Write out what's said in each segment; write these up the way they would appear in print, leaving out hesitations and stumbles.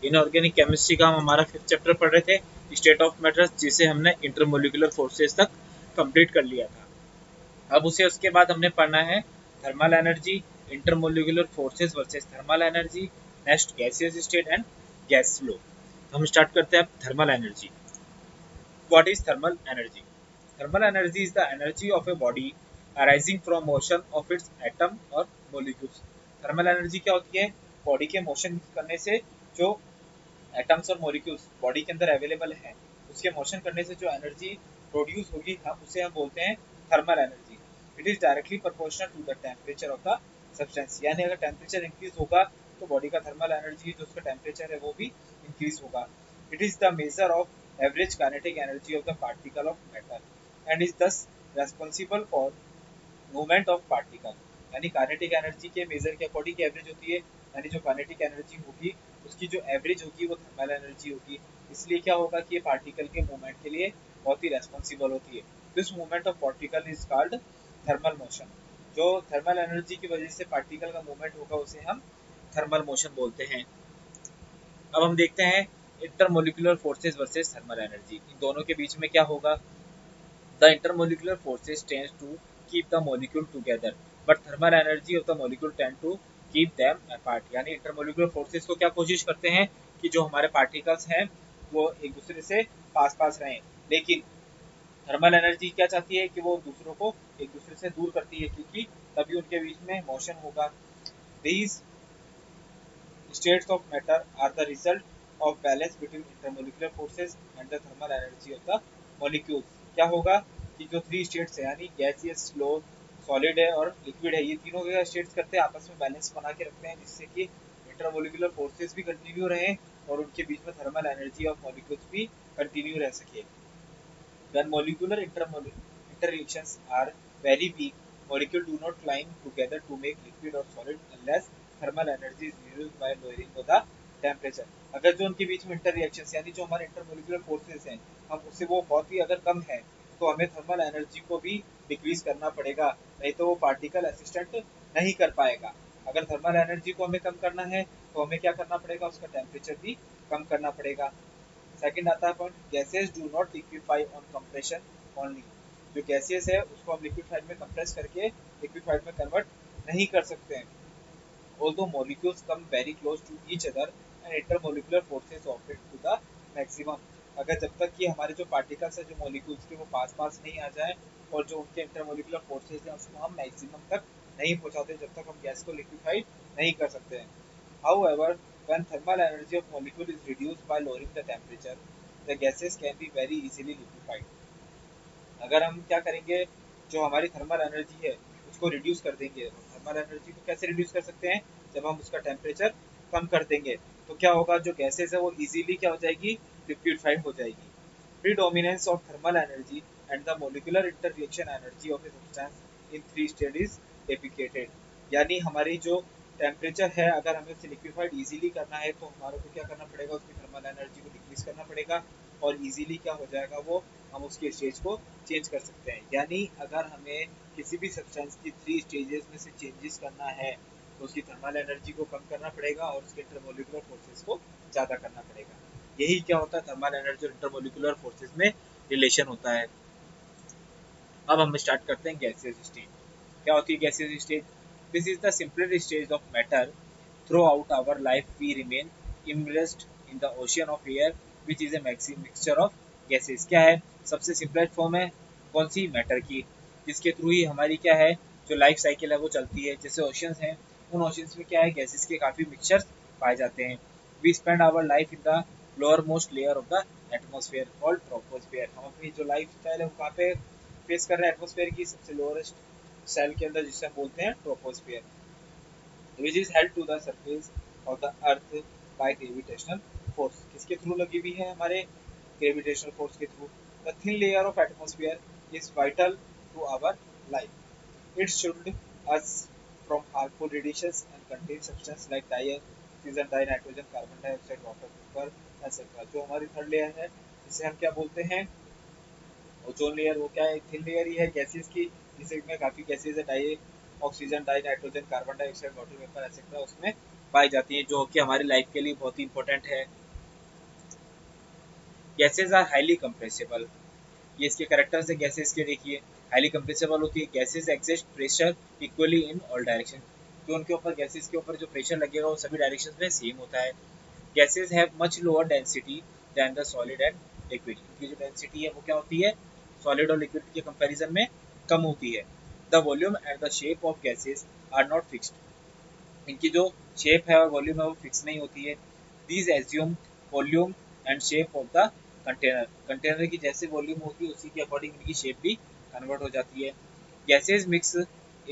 Inorganic chemistry का हम हमारा 5th चैप्टर पढ़ रहे थे, स्टेट ऑफ मैटर, जिसे हमने इंटरमोलिकुलर फोर्सेस तक कंप्लीट कर लिया था। अब उसे उसके बाद हमने पढ़ना है thermal energy, intermolecular forces versus thermal energy, next gaseous state and gas flow. हम स्टार्ट करते हैं अब thermal energy. What is thermal energy? Thermal energy is the energy of a body arising from motion of its atom और molecules. Thermal energy क्या होती है? Body के motion करने से जो एटम्स और मॉलिक्यूल्स बॉडी के अंदर अवेलेबल हैं, उसके मोशन करने से जो एनर्जी प्रोड्यूस होगी, हम उसे हम बोलते हैं thermal energy. It is directly proportional to the temperature of the substance, यानी अगर टेम्परेचर इंक्रीज होगा तो बॉडी का थर्मल एनर्जी जो उसका टेम्परेचर है वो भी इंक्रीज होगा। It is the measure of average kinetic energy of the particle of matter and is this responsible for movement of particle. यानी काइनेटिक एनर्जी के मेजर के अकॉर्डिंग एवरेज होती है, यानी जो काइनेटिक एनर्जी होगी उसकी जो एवरेज होगी वो थर्मल एनर्जी होगी। इसलिए क्या होगा कि ये पार्टिकल के मूवमेंट के लिए बहुत ही रेस्पॉन्सिबल होती है। This movement of particle is called thermal motion. जो थर्मल एनर्जी की वजह से पार्टिकल का मूवमेंट होगा उसे हम थर्मल मोशन बोलते हैं। अब हम देखते हैं intermolecular forces versus thermal energy, इन दोनों के बीच में क्या होगा। The intermolecular forces tends to keep the molecule together but thermal energy of the molecule tend to keep them apart. यानी इंटरमोलिकुलर फोर्सेस को क्या कोशिश करते हैं कि जो हमारे पार्टिकल्स हैं वो एक दूसरे से पास पास रहें, लेकिन थर्मल एनर्जी क्या चाहती है कि वो दूसरों को एक दूसरे से दूर करती है, क्योंकि तभी उनके बीच में मोशन होगा। These states of matter are the result of balance between intermolecular forces and the thermal energy of the molecules। क्या होगा कि जो 3 स्टेट्स है यानी गैसियस, फ्लो, सॉलिड है और लिक्विड है, ये तीनों क्या स्टेट्स करते हैं आपस में बैलेंस बना के रखते हैं, जिससे कि इंटरमोलिकुलर फोर्सेस भी कंटिन्यू रहें और उनके बीच में थर्मल एनर्जी ऑफ मॉलिक्यूल्स भी कंटिन्यू रह सके। When molecular interreactions are very weak, molecules do not climb together to make liquid or solid unless thermal energy is reduced by lowering of the temperature। अगर जो उनके बीच में inter reaction यानी जो हमारे इंटरमोलिकुलर फोर्सेस हैं, हम उससे वो बहुत ही अगर कम है तो हमें थर्मल एनर्जी को भी डिक्रीज करना पड़ेगा, नहीं तो वो पार्टिकल असिस्टेंट नहीं कर पाएगा। अगर थर्मल एनर्जी को हमें कम करना है तो हमें क्या करना पड़ेगा, उसका टेम्परेचर भी कम करना पड़ेगा। सेकंड आता है point, gases do not liquefy on compression only. जो गैसेस है उसको हम लिक्विफाइड में कंप्रेस करके लिक्विफाइड में कन्वर्ट नहीं कर सकते हैं। Although molecules come very close to each other and intermolecular forces operate to the maximum. अगर जब तक कि हमारे जो पार्टिकल्स है जो मॉलिक्यूल्स के वो पास पास नहीं आ जाए और जो उनके इंटरमोलिकुलर फोर्सेस हैं उसको हम मैक्सिमम तक नहीं पहुंचाते, जब तक हम गैस को लिक्विफाइड नहीं कर सकते हैं। However, when thermal energy of molecule is reduced by lowering the temperature, the gases can be very easily liquefied। अगर हम क्या करेंगे, जो हमारी थर्मल एनर्जी है उसको रिड्यूस कर देंगे। थर्मल एनर्जी को कैसे रिड्यूस कर सकते हैं, जब हम उसका टेम्परेचर कम कर देंगे तो क्या होगा, जो गैसेस है वो इजीली क्या हो जाएगी, लिक्विफाइड हो जाएगी। Predominance of thermal energy and the molecular interreaction energy of a substance in 3 state is deprecated। यानी हमारी जो टेम्परेचर है अगर हमें उसे लिक्विफाइड इजीली करना है तो हमारे को क्या करना पड़ेगा, उसकी थर्मल एनर्जी को डिक्रीज करना पड़ेगा और इजीली क्या हो जाएगा वो, हम उसके स्टेज को चेंज कर सकते हैं। यानी अगर हमें किसी भी सब्सटेंस की 3 स्टेजेस में से चेंजेस करना है तो उसकी थर्मल एनर्जी को कम करना पड़ेगा और उसके इंटरमोलिकुलर फोर्सेस को ज़्यादा करना पड़ेगा। यही क्या होता है, थर्मल एनर्जी और इंटरमोलिकुलर फोर्सेस में रिलेशन होता है। अब हम स्टार्ट करते हैं गैसियस स्टेट। क्या होती है gaseous state? This is the simplest stage of matter. Throughout our life we remain immersed in the ocean of air which is a mixture of gases. क्या है, सबसे सिंपलेस्ट फॉर्म है कौन सी, matter की, जिसके थ्रू ही हमारी क्या है जो लाइफ साइकिल है वो चलती है। जैसे ओशियंस हैं, उन ओशियंस में क्या है, गैसेस के काफ़ी मिक्सचर्स पाए जाते हैं। We spend our life in the lower most layer of the atmosphere called troposphere. हम अपनी जो लाइफ स्टाइल है वो कहाँ पे फेस कर रहे हैं, एटमोसफेयर की सबसे लोअरेस्ट सेल के अंदर, जिसे हम बोलते हैं troposphere, which is held to the surface of the earth by gravitational force। किसके थ्रू लगी हुई है, हमारे ग्रेविटेशनल फोर्स के through. the thin layer of atmosphere is vital to our life। it shields us from harmful radiations and contains substances like oxygen, nitrogen, carbon dioxide, water vapor etc। जो हमारी third layer है जिसे हम क्या बोलते हैं, ozone layer, वो क्या है, थिन लेयर ही है गैसेस की, जिसमें काफ़ी गैसेस है, dioxygen, dinitrogen, carbon dioxide, water vapour etcetera उसमें पाई जाती हैं, जो कि हमारी लाइफ के लिए बहुत ही इंपॉर्टेंट है। गैसेज आर हाईली कंप्रेसिबल, ये इसके करेक्टर्स है गैसेज के। देखिए, हाईली कंप्रेसिबल होती है, gases exist pressure equally in all direction, तो उनके ऊपर गैसेज के ऊपर जो प्रेशर लगेगा वो सभी डायरेक्शन में सेम होता है। Gases have much lower density than the solid and liquid, इनकी जो डेंसिटी है वो क्या होती है, सॉलिड और लिक्विड के कंपैरिजन में कम होती है। The volume and the shape of gases are not fixed, इनकी जो शेप है और वॉल्यूम है वो फिक्स नहीं होती है। These assume volume and shape of the container, container की जैसे वॉल्यूम होगी उसी के अकॉर्डिंग इनकी शेप भी कन्वर्ट हो जाती है। Gases mix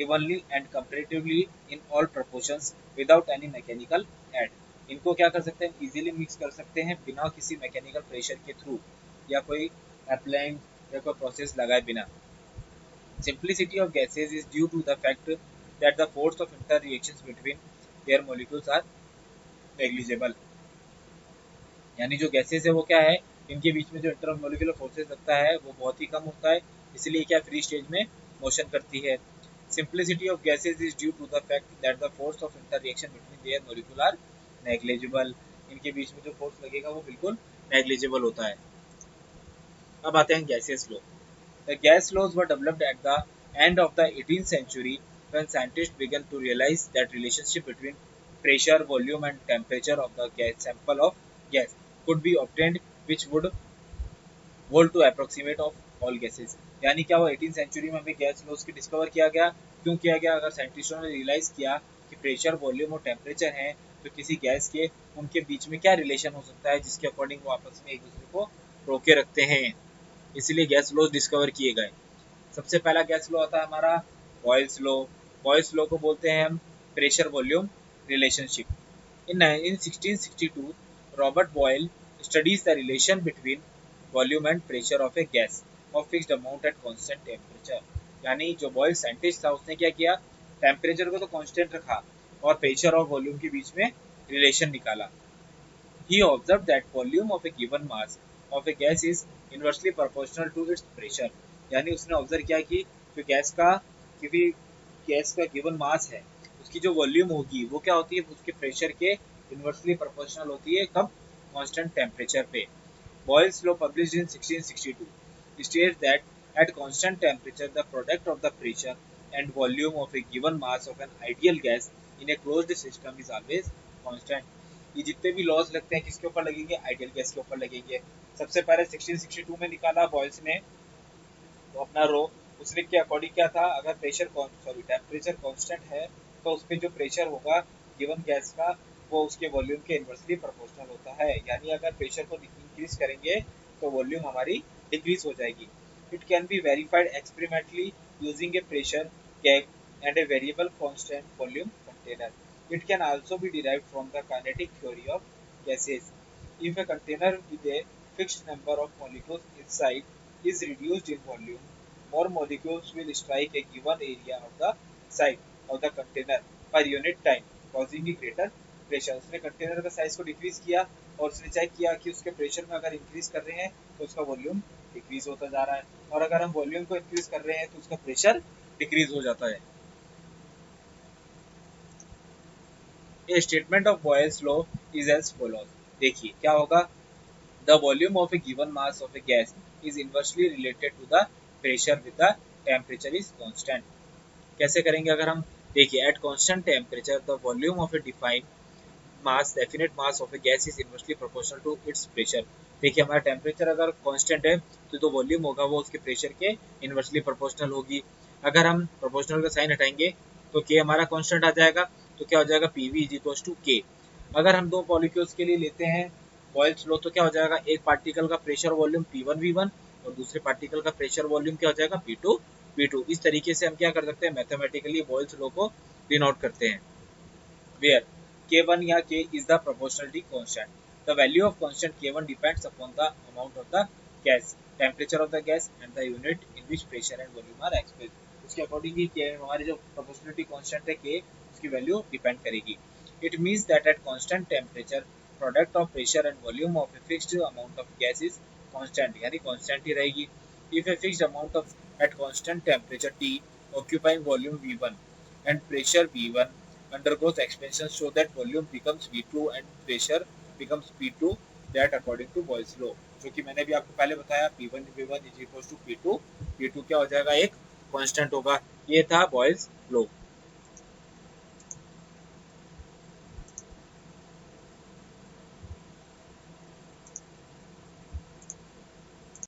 evenly and comparatively in all proportions without any mechanical add, इनको क्या कर सकते हैं, इजीली मिक्स कर सकते हैं बिना किसी मैकेनिकल प्रेशर के थ्रू या कोई अप्लाइंग या कोई प्रोसेस लगाए बिना। Simplicity of gases is due to the fact that the force of interreactions between their molecules are negligible, यानी जो गैसेस है वो क्या है, इनके बीच में जो इंटरमोलिकुलर फोर्सेस लगता है वो बहुत ही कम होता है, इसलिए क्या फ्री स्टेज में मोशन करती है। Simplicity of gases is due to the fact that the force of interreaction between their molecule are negligible, इनके बीच में जो फोर्स लगेगा वो बिल्कुल नेग्लिजिबल होता है। अब आते हैं gases law. The gas laws were developed at the end of the 18th century when scientists began to realize that relationship between pressure, volume and temperature of the gas sample of gas could be obtained, which would hold to approximate of all gases। यानी क्या हुआ, 18th century में हमें gas laws की discover किया गया। क्यों किया गया, अगर साइंटिस्टों ने रियलाइज किया कि प्रेशर, वॉल्यूम और टेम्परेचर हैं तो किसी गैस के उनके बीच में क्या रिलेशन हो सकता है जिसके अकॉर्डिंग वो आपस में एक दूसरे को रोके रखते हैं, इसलिए गैस लॉज डिस्कवर किए गए। सबसे पहला गैस लॉ आता है हमारा बॉयल्स लॉ। बॉयल्स लॉ को बोलते हैं हम pressure volume relationship. In 1662 Robert Boyle studies the relation between volume and pressure of a gas of fixed amount at constant temperature, यानी जो बॉयल साइंटिस्ट था उसने क्या किया, टेम्परेचर को तो कांस्टेंट रखा और प्रेशर और वॉल्यूम के बीच में रिलेशन निकाला। He observed that volume of a given mass of a gas is inversely proportional to its pressure, यानी उसने ऑब्जर्व किया कि जो गैस का गिवन मास है उसकी जो वॉल्यूम होगी वो क्या होती है, उसके प्रेशर के इन्वर्सली प्रोपोर्शनल होती है, कब, कांस्टेंट टेम्परेचर पे। Boyle's law published in 1662 states that at constant temperature the product of the pressure and volume of a given mass of an ideal gas in a closed system is always constant। ये जितने भी laws लगते हैं किसके ऊपर लगेंगे, ideal gas के ऊपर लगेंगे। सबसे पहले 1662 में निकाला बॉयल्स ने तो अपना रो, उसने के अकॉर्डिंग क्या था, अगर टेम्परेचर कांस्टेंट है तो उस पर जो प्रेशर होगा गिवन गैस का वो उसके वॉल्यूम के इन्वर्सली प्रोपोर्शनल होता है, यानी अगर प्रेशर को इंक्रीज करेंगे तो वॉल्यूम हमारी डिक्रीज हो जाएगी। It can be verified experimentally using A pressure gag and a variable constant volume container. It can also be derived from the kinetic theory of gases. If a container with a fixed number of molecules inside is reduced in volume, more molecules will strike a given area of the side of the container per unit time, causing a greater pressure। उसने container का size को decrease किया और उसने check किया कि उसके pressure में अगर इंक्रीज कर रहे हैं तो उसका वॉल्यूम डिक्रीज होता जा रहा है, और अगर हम वॉल्यूम को इंक्रीज कर रहे हैं तो उसका प्रेशर डिक्रीज हो जाता है। A statement of Boyle's law is as follows। देखिए क्या होगा, the volume of a given mass of a gas is inversely related to the pressure with the temperature is constant। कैसे करेंगे, अगर हम देखिए at constant temperature the volume of a definite mass of a gas is inversely proportional to its pressure। देखिए हमारा temperature अगर constant है तो जो वॉल्यूम होगा वो उसके प्रेशर के इन्वर्सली प्रोपोर्शनल होगी। अगर हम प्रोपोर्शनल का साइन हटाएंगे तो के हमारा कांस्टेंट आ जाएगा, तो क्या हो जाएगा, पीवी इज इक्वल टू के। अगर हम दो मॉलिक्यूल्स के लिए लेते हैं बॉयल्स लॉ तो क्या हो जाएगा, एक पार्टिकल का प्रेशर वॉल्यूम P1 V1 और दूसरे पार्टिकल का प्रेशर वॉल्यूम क्या हो जाएगा P2 V2। इस तरीके से हम क्या कर सकते हैं, मैथमेटिकली बॉयल्स लॉ को डिनोट करते हैं। वेयर K1 या K is the proportionality constant, the value of constant K1 depends upon the amount of the gas, temperature of the gas and the unit in which pressure and volume are expressed। उसके according ही K हमारी जो proportionality constant है K उसकी value depend करेगी। It means that at constant temperature product of pressure and volume of a fixed amount of gas is constant, यानी constant ही रहेगी। If a fixed amount of at constant temperature T occupying volume V1 and pressure V1 undergoes expansion so that volume becomes V2 and pressure becomes P2 that according to Boyle's law, जो कि मैंने भी आपको पहले बताया P1 V1 is equals to P2, P2 क्या हो जाएगा, एक कांस्टेंट होगा। ये था बॉयल्स लॉ।